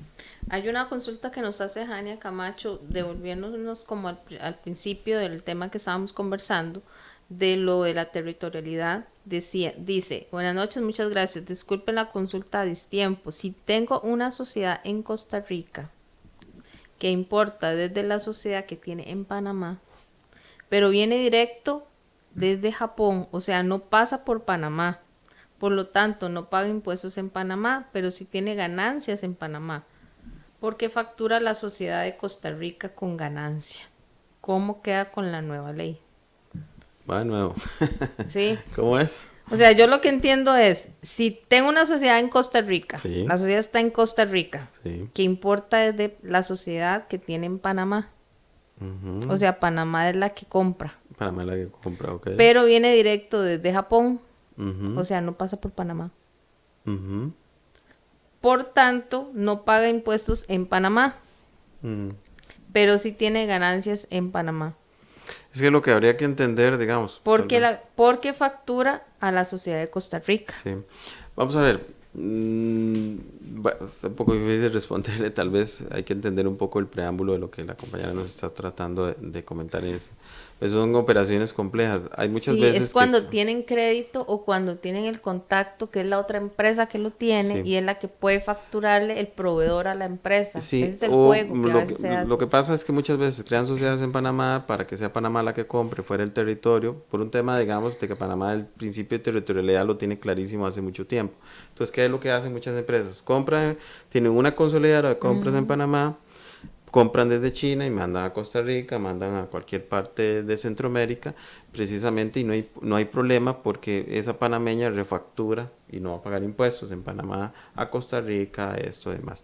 Hay una consulta que nos hace Jania Camacho, devolviéndonos como al principio del tema que estábamos conversando, de lo de la territorialidad. Dice, buenas noches, muchas gracias, disculpen la consulta a distiempo. Si tengo una sociedad en Costa Rica que importa desde la sociedad que tiene en Panamá, pero viene directo desde Japón, o sea, no pasa por Panamá. Por lo tanto, no paga impuestos en Panamá, pero sí tiene ganancias en Panamá, porque factura la sociedad de Costa Rica con ganancia. ¿Cómo queda con la nueva ley? va de nuevo. Sí. ¿Cómo es? O sea, yo lo que entiendo es, si tengo una sociedad en Costa Rica, Sí. la sociedad está en Costa Rica, Sí. ¿qué importa desde la sociedad que tiene en Panamá? Ujú. O sea, Panamá es la que compra, Panamá es la que compra, ok. pero viene directo desde Japón, Ujú. o sea, no pasa por Panamá. Ujú. Por tanto, no paga impuestos en Panamá, Mm. pero sí tiene ganancias en Panamá. Es que lo que habría que entender, digamos, tal vez. Porque factura a la sociedad de Costa Rica. Sí. Vamos a ver. Es un poco difícil responderle, tal vez hay que entender un poco el preámbulo de lo que la compañera nos está tratando de comentar. Pues son operaciones complejas. Hay muchas Sí, veces es cuando que... tienen crédito o cuando tienen el contacto, que es la otra empresa que lo tiene Sí. y es la que puede facturarle el proveedor a la empresa. Sí, Ese es el o juego que a veces se hace. lo que pasa es que muchas veces crean sociedades en Panamá para que sea Panamá la que compre fuera el territorio, por un tema, digamos, de que Panamá el principio de territorialidad lo tiene clarísimo hace mucho tiempo. Entonces, ¿qué es lo que hacen muchas empresas? Compran, tienen una consolidadora de compras en Panamá, compran desde China y mandan a Costa Rica, mandan a cualquier parte de Centroamérica, precisamente, y no hay problema porque esa panameña refactura y no va a pagar impuestos en Panamá a Costa Rica, esto y demás.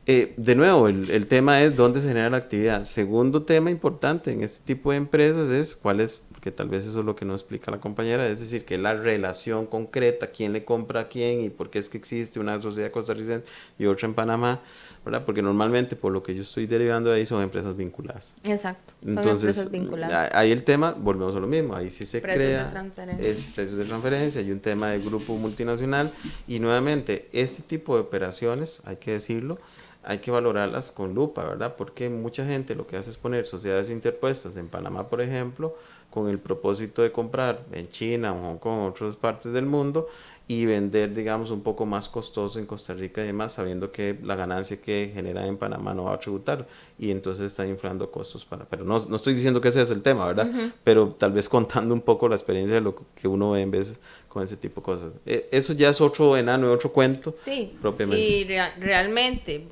De nuevo, el tema es dónde se genera la actividad. Segundo tema importante en este tipo de empresas es cuál es, porque tal vez eso es lo que no explica la compañera, es decir, que la relación concreta, quién le compra a quién y por qué es que existe una sociedad costarricense y otra en Panamá, ¿verdad? Porque normalmente, por lo que yo estoy derivando de ahí, son empresas vinculadas. Exacto, son Entonces, empresas vinculadas. ahí el tema, volvemos a lo mismo, ahí sí se Precios de crea transferencia. precios de transferencia, hay un tema de grupo multinacional y nuevamente, este tipo de operaciones, hay que decirlo, hay que valorarlas con lupa, ¿verdad? Porque mucha gente lo que hace es poner sociedades interpuestas en Panamá, por ejemplo, con el propósito de comprar en China, en Hong Kong, en otras partes del mundo y vender, digamos, un poco más costoso en Costa Rica y demás, sabiendo que la ganancia que genera en Panamá no va a tributar y entonces están inflando costos para... Pero no estoy diciendo que ese es el tema, ¿verdad? Pero tal vez contando un poco la experiencia de lo que uno ve en veces con ese tipo de cosas. Eso ya es otro enano, otro cuento. Sí, propiamente. y realmente,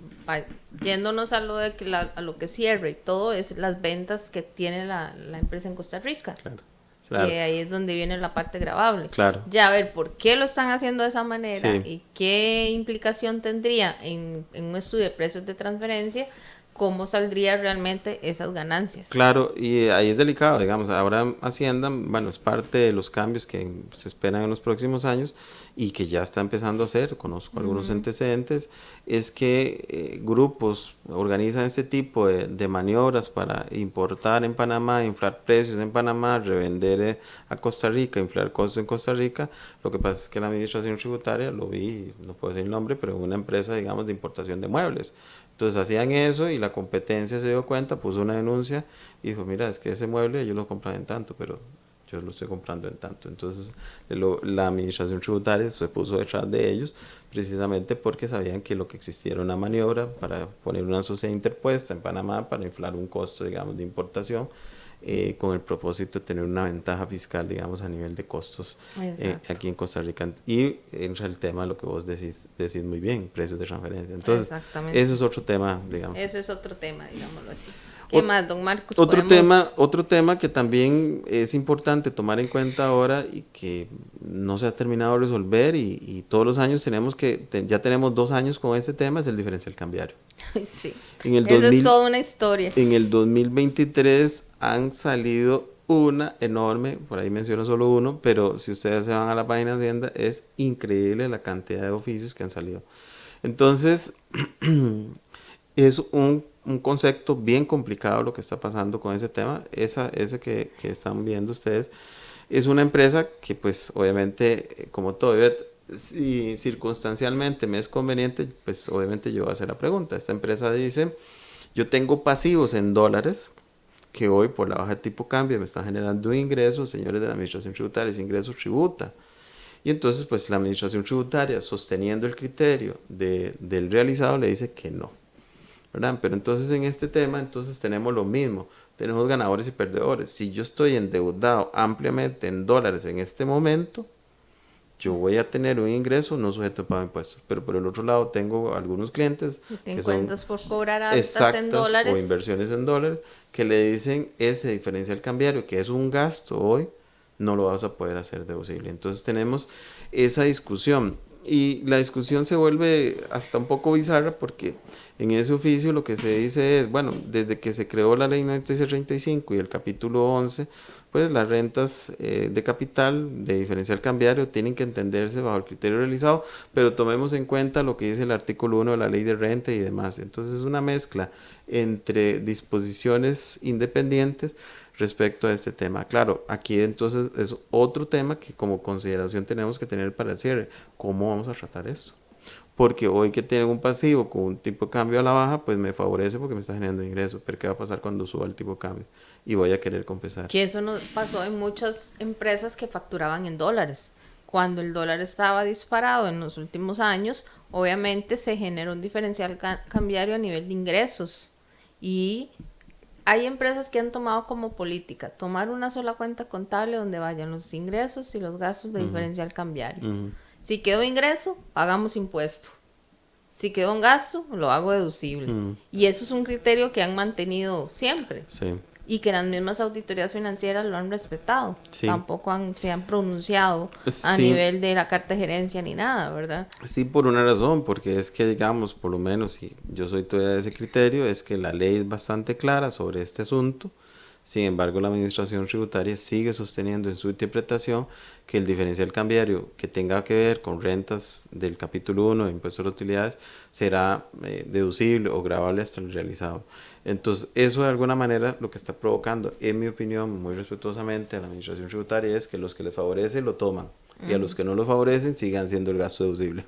yéndonos a lo, a lo que cierra y todo, es las ventas que tiene la empresa en Costa Rica. Claro. Que ahí es donde viene la parte grabable. Claro. Ya a ver por qué lo están haciendo de esa manera Sí. y qué implicación tendría en un estudio de precios de transferencia, cómo saldría realmente esas ganancias. Claro, y ahí es delicado, digamos, ahora Hacienda, bueno, es parte de los cambios que se esperan en los próximos años y que ya está empezando a hacer, conozco algunos antecedentes, es que grupos organizan este tipo de maniobras para importar en Panamá, inflar precios en Panamá, revender a Costa Rica, inflar costos en Costa Rica. Lo que pasa es que la administración tributaria, lo vi, no puedo decir el nombre, pero una empresa, digamos, de importación de muebles. Entonces hacían eso y la competencia se dio cuenta, puso una denuncia y dijo, mira, es que ese mueble yo lo compraba en tanto, pero yo lo estoy comprando en tanto. Entonces la administración tributaria se puso detrás de ellos precisamente porque sabían que lo que existía era una maniobra para poner una sociedad interpuesta en Panamá para inflar un costo, digamos, de importación. Con el propósito de tener una ventaja fiscal, digamos, a nivel de costos aquí en Costa Rica. Y entra el tema, lo que vos decís muy bien, precios de transferencia. Entonces, eso es otro tema, digamos. Ese es otro tema, digámoslo así. ¿Qué más, don Marcos? Otro tema que también es importante tomar en cuenta ahora y que no se ha terminado de resolver y todos los años ya tenemos 2 años con este tema, es el diferencial cambiario. Sí, Esa es toda una historia. En el 2023 han salido una enorme, por ahí menciono solo uno, pero si ustedes se van a la página de Hacienda, es increíble la cantidad de oficios que han salido. Entonces, es un concepto bien complicado lo que está pasando con ese tema, ese que están viendo ustedes. es una empresa que pues obviamente, como todo, si circunstancialmente me es conveniente, pues obviamente yo voy a hacer la pregunta. Esta empresa dice, yo tengo pasivos en dólares que hoy por la baja de tipo cambio me están generando ingresos, señores de la administración tributaria, ese ingreso tributa. Y entonces pues la administración tributaria, sosteniendo el criterio del realizado, le dice que no, ¿verdad? Pero entonces en este tema entonces tenemos lo mismo, tenemos ganadores y perdedores. Si yo estoy endeudado ampliamente en dólares en este momento, yo voy a tener un ingreso no sujeto a pago de impuestos, pero por el otro lado tengo algunos clientes Ten que son cuentas por cobrar altas en exactas o dólares. inversiones en dólares que le dicen ese diferencial cambiario que es un gasto hoy, no lo vas a poder hacer deducible. Entonces tenemos esa discusión y la discusión se vuelve hasta un poco bizarra porque en ese oficio lo que se dice es, bueno, desde que se creó la ley 9635 y el capítulo 11, pues las rentas de capital de diferencial cambiario tienen que entenderse bajo el criterio realizado, pero tomemos en cuenta lo que dice el artículo 1 de la ley de renta y demás. Entonces es una mezcla entre disposiciones independientes respecto a este tema. Claro, aquí entonces es otro tema que como consideración tenemos que tener para el cierre. ¿Cómo vamos a tratar esto? Porque hoy que tengo un pasivo con un tipo de cambio a la baja, pues me favorece porque me está generando ingresos. Pero ¿qué va a pasar cuando suba el tipo de cambio? Y voy a querer compensar. Que eso nos pasó en muchas empresas que facturaban en dólares. Cuando el dólar estaba disparado en los últimos años, obviamente se generó un diferencial cambiario a nivel de ingresos. Y hay empresas que han tomado como política tomar una sola cuenta contable donde vayan los ingresos y los gastos de diferencial cambiario. Si quedó ingreso, pagamos impuesto. Si quedó un gasto, lo hago deducible. Y eso es un criterio que han mantenido siempre. Sí. Y que las mismas auditorías financieras lo han respetado. Sí. Tampoco se han pronunciado a Sí. nivel de la carta de gerencia ni nada, ¿verdad? Sí, por una razón, porque es que, digamos, por lo menos, si yo soy todavía de ese criterio, es que la ley es bastante clara sobre este asunto. Sin embargo, la administración tributaria sigue sosteniendo en su interpretación que el diferencial cambiario que tenga que ver con rentas del capítulo 1 de impuestos de utilidades será deducible o gravable hasta el realizado. Entonces, eso de alguna manera lo que está provocando, en mi opinión, muy respetuosamente a la administración tributaria, es que los que les favorece lo toman y a los que no lo favorecen sigan siendo el gasto deducible.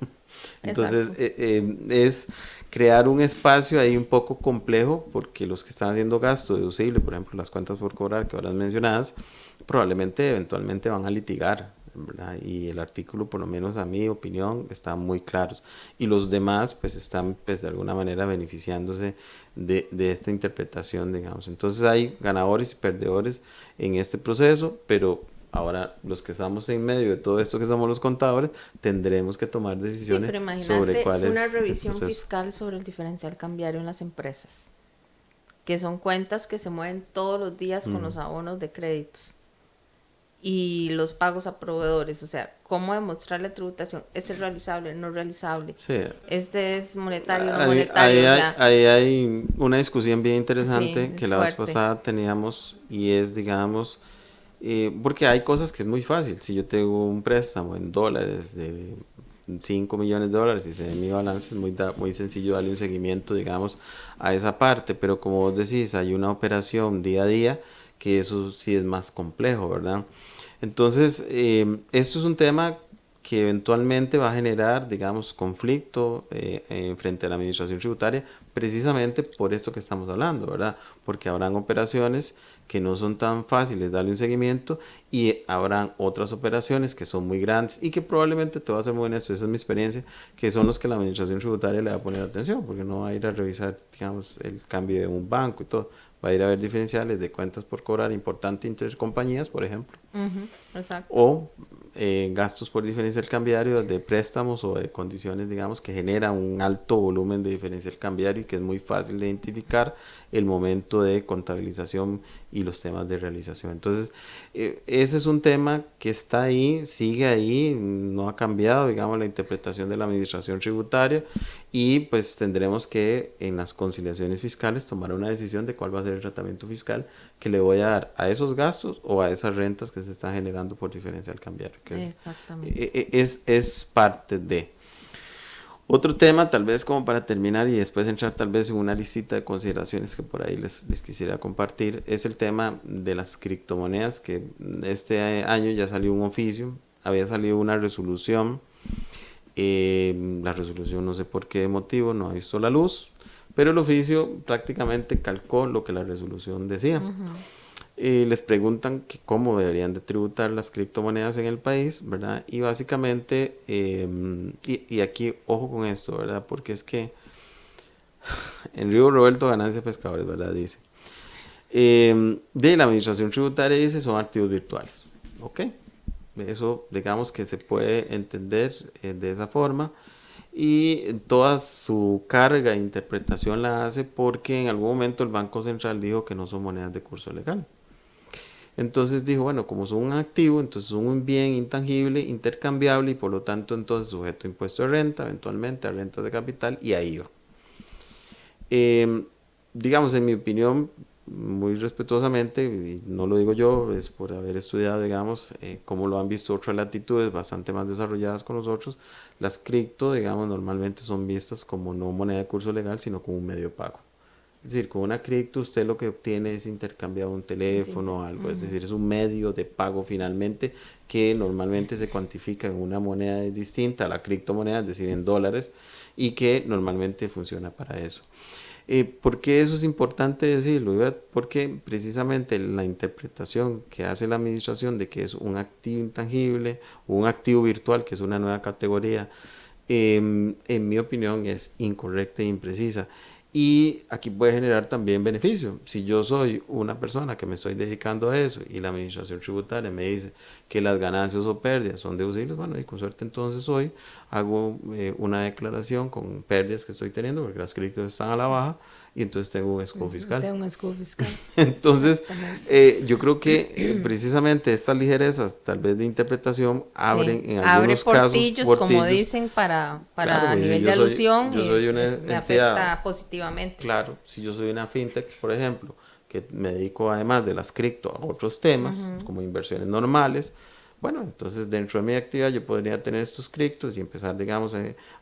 Entonces, es crear un espacio ahí un poco complejo porque los que están haciendo gasto deducible, por ejemplo, las cuentas por cobrar que ahora mencionadas, probablemente eventualmente van a litigar, ¿verdad? Y el artículo, por lo menos a mi opinión, está muy claro. Y los demás, pues, están, pues, de alguna manera beneficiándose de esta interpretación, digamos. Entonces, hay ganadores y perdedores en este proceso, pero ahora, los que estamos en medio de todo esto que somos los contadores, tendremos que tomar decisiones sobre cuál es una revisión el proceso fiscal sobre el diferencial cambiario en las empresas, que son cuentas que se mueven todos los días con los abonos de créditos y los pagos a proveedores, o sea, cómo demostrar la tributación, este es realizable, no realizable, Sí. este es monetario, no Ahí, monetario, o sea, ahí hay una discusión bien interesante sí, que es la vez fuerte. pasada teníamos y es, digamos, porque hay cosas que es muy fácil. Si yo tengo un préstamo en dólares de 5 millones de dólares y se ve mi balance, es muy sencillo darle un seguimiento, digamos, a esa parte. Pero como vos decís, hay una operación día a día que eso sí es más complejo, ¿verdad? Entonces, esto es un tema que eventualmente va a generar, digamos, conflicto frente a la administración tributaria, precisamente por esto que estamos hablando, ¿verdad? Porque habrán operaciones que no son tan fáciles darle un seguimiento y habrán otras operaciones que son muy grandes y que probablemente, te voy a ser muy honesto, esa es mi experiencia, que son los que la administración tributaria le va a poner atención, porque no va a ir a revisar, digamos, el cambio de un banco y todo, va a ir a ver diferenciales de cuentas por cobrar importantes entre compañías, por ejemplo. Exacto. O gastos por diferencial cambiario de préstamos o de condiciones, digamos, que generan un alto volumen de diferencial cambiario y que es muy fácil de identificar el momento de contabilización y los temas de realización. Entonces, ese es un tema que está ahí, sigue ahí, no ha cambiado, digamos, la interpretación de la administración tributaria y pues tendremos que en las conciliaciones fiscales tomar una decisión de cuál va a ser el tratamiento fiscal que le voy a dar a esos gastos o a esas rentas que se están generando por diferencial cambiario. Que Exactamente. es parte de. Otro tema, tal vez como para terminar y después entrar tal vez en una listita de consideraciones que por ahí les quisiera compartir, es el tema de las criptomonedas, que este año ya salió un oficio, había salido una resolución, la resolución no sé por qué motivo no ha visto la luz, pero el oficio prácticamente calcó lo que la resolución decía. Les preguntan que cómo deberían de tributar las criptomonedas en el país, ¿verdad? Y básicamente, y aquí ojo con esto, ¿verdad? Porque es que en Río Revuelto ganancia pescadores, ¿verdad? Dice. De la administración tributaria dice son activos virtuales, ¿ok? Eso digamos que se puede entender de esa forma y toda su carga e interpretación la hace porque en algún momento el Banco Central dijo que no son monedas de curso legal. Entonces dijo, bueno, como son un activo, entonces son un bien intangible, intercambiable y por lo tanto entonces sujeto a impuesto de renta, eventualmente a rentas de capital y a IVA. Digamos, en mi opinión, muy respetuosamente, y no lo digo yo, es por haber estudiado, digamos, cómo lo han visto otras latitudes bastante más desarrolladas con nosotros, las cripto, digamos, normalmente son vistas como no moneda de curso legal, sino como un medio de pago. Es decir, con una cripto usted lo que obtiene es intercambiar un teléfono o algo, es decir, es un medio de pago finalmente que normalmente se cuantifica en una moneda distinta a la criptomoneda, es decir, en dólares, y que normalmente funciona para eso. ¿Por qué eso es importante decirlo? Porque precisamente la interpretación que hace la administración de que es un activo intangible o un activo virtual, que es una nueva categoría, en mi opinión es incorrecta e imprecisa. Y aquí puede generar también beneficio. Si yo soy una persona que me estoy dedicando a eso y la administración tributaria me dice que las ganancias o pérdidas son deducibles, bueno, y con suerte entonces hoy hago una declaración con pérdidas que estoy teniendo porque las criptos están a la baja y entonces tengo un escudo fiscal. Tengo un escudo fiscal. Entonces, yo creo que precisamente estas ligerezas, tal vez de interpretación, abren en algunos portillos, casos como dicen, para claro, a pues, si nivel de alusión, yo soy una me entidad, afecta positivamente. claro, si yo soy una fintech, por ejemplo, que me dedico además de las cripto a otros temas, como inversiones normales, bueno, entonces dentro de mi actividad yo podría tener estos criptos y empezar, digamos,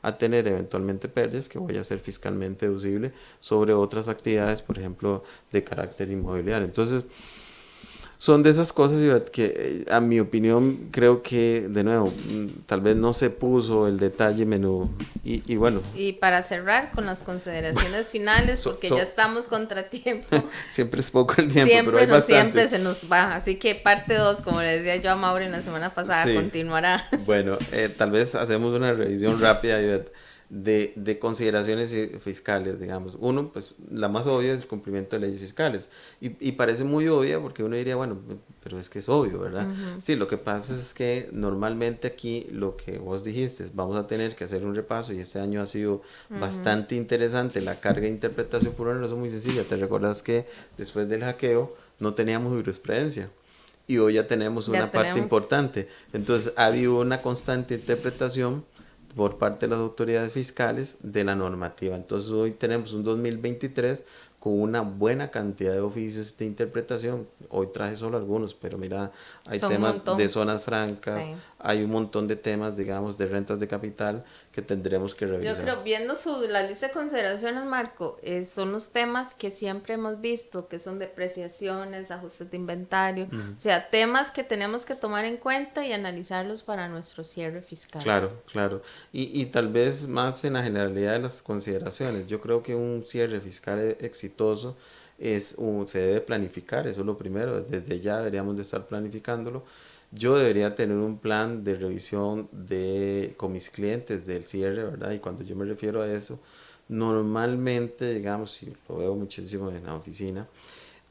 a tener eventualmente pérdidas que voy a hacer fiscalmente deducible sobre otras actividades, por ejemplo, de carácter inmobiliario. Entonces, son de esas cosas que a mi opinión creo que de nuevo tal vez no se puso el detalle menudo y bueno. Y para cerrar con las consideraciones finales, porque ya estamos contratiempo. Siempre es poco el tiempo, pero hay bastante. Siempre se nos va, así que parte 2, como le decía yo a Maureen la semana pasada, sí, continuará. Bueno, tal vez hacemos una revisión rápida, Ivette, de consideraciones fiscales, digamos. Uno, pues la más obvia es el cumplimiento de leyes fiscales. Y parece muy obvia porque uno diría, bueno, pero es que es obvio, ¿verdad? Sí, lo que pasa es que normalmente aquí lo que vos dijiste, vamos a tener que hacer un repaso y este año ha sido bastante interesante la carga de interpretación por una razón muy sencilla. ¿Te recuerdas que después del hackeo no teníamos jurisprudencia? Y hoy ya tenemos una parte importante. Entonces ha habido una constante interpretación por parte de las autoridades fiscales de la normativa. Entonces hoy tenemos un 2023 con una buena cantidad de oficios de interpretación. Hoy traje solo algunos, pero mira, hay temas de zonas francas, sí, hay un montón de temas, digamos, de rentas de capital que tendremos que revisar. Yo creo, viendo la lista de consideraciones, Marco, son los temas que siempre hemos visto, que son depreciaciones, ajustes de inventario, o sea, temas que tenemos que tomar en cuenta y analizarlos para nuestro cierre fiscal. Claro, claro. Y tal vez más en la generalidad de las consideraciones. Yo creo que un cierre fiscal exitoso se debe planificar, eso es lo primero. Desde ya deberíamos de estar planificándolo. Yo debería tener un plan de revisión con mis clientes del cierre, ¿verdad? Y cuando yo me refiero a eso, normalmente, digamos, y lo veo muchísimo en la oficina,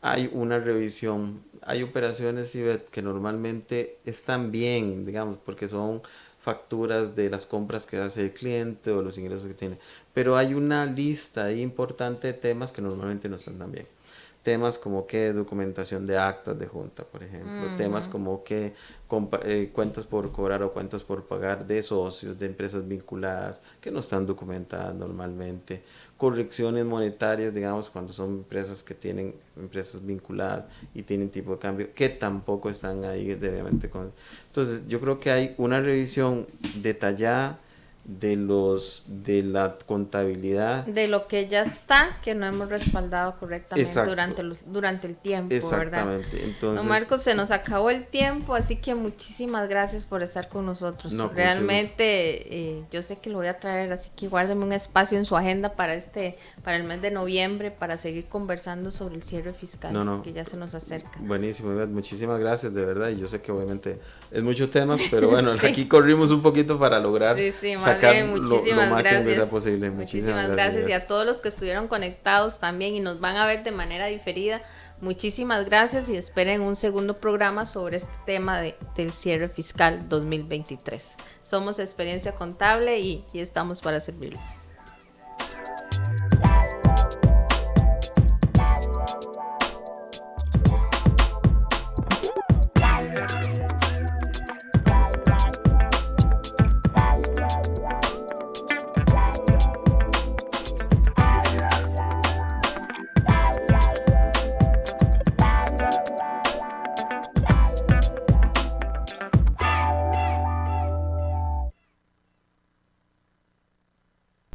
hay una revisión, hay operaciones que normalmente están bien, digamos, porque son facturas de las compras que hace el cliente o los ingresos que tiene, pero hay una lista ahí importante de temas que normalmente no están tan bien. Temas como que documentación de actas de junta, por ejemplo, temas como que cuentas por cobrar o cuentas por pagar de socios, de empresas vinculadas que no están documentadas normalmente, correcciones monetarias, digamos, cuando son empresas que tienen empresas vinculadas y tienen tipo de cambio, que tampoco están ahí debidamente. Entonces, yo creo que hay una revisión detallada de la contabilidad. De lo que ya está, que no hemos respaldado correctamente Exacto. durante el tiempo, Exactamente. ¿verdad? Entonces, Don Marcos, se nos acabó el tiempo, así que muchísimas gracias por estar con nosotros. No, realmente yo sé que lo voy a traer, así que guárdeme un espacio en su agenda para el mes de noviembre, para seguir conversando sobre el cierre fiscal, que ya se nos acerca. Buenísimo, muchísimas gracias, de verdad. Y yo sé que obviamente es muchos temas, pero bueno, sí. Aquí corrimos un poquito para lograr sacar lo máximo que sea posible. Muchísimas gracias. Y a todos los que estuvieron conectados también y nos van a ver de manera diferida, muchísimas gracias y esperen un segundo programa sobre este tema del cierre fiscal 2023. Somos Experiencia Contable y estamos para servirles.